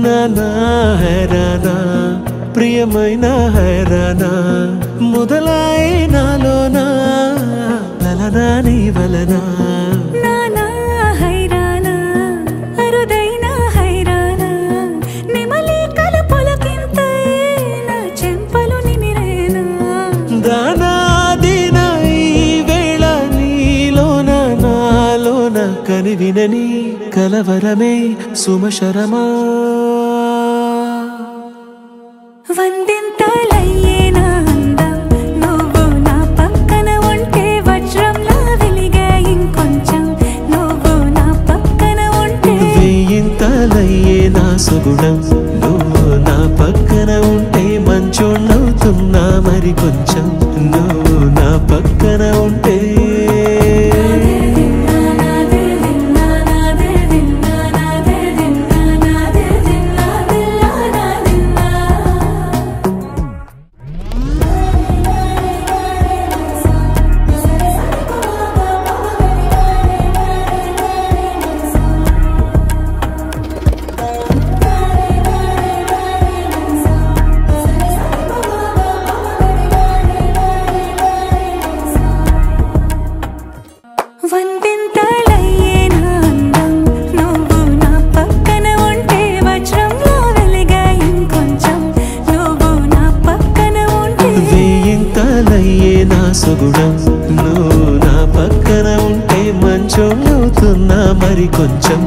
నానా హైరానా ప్రియమైన హైరానా మొదలాయి నాలోనా లలనా నీ వలనా నానా హైరానా అరుదైన హైరానా నిమలి కలపులకింతై నా చెంపలు నిమిరేనా దానా దీనా ఈ వేళ నీలోన నాలోన కనివినని కలవరమే సుమశరమా వందింతలయ్యేనా అందం నువ్వు నా పక్కన ఉంటే వజ్రంలా వెలిగే ఇంకొంచెం నువ్వు నా పక్కన ఉంటే వేయింతలయ్యేనా సుగుణం నువ్వు నా పక్కన ఉంటే మంచోళ్ళవుతున్నా మరి కొంచెం నువ్వు నా పక్కన ఉంటే వందింతలయ్యేనా అందం నువ్వు నా పక్కన ఉంటే వజ్రంలా వెలిగే ఇంకొంచెం నువ్వు నా పక్కన ఉంటే వేయింతలయ్యేనా సుగుణం నువ్వు నా పక్కన ఉంటే మంచోళ్ళవుతున్నా మరి కొంచెం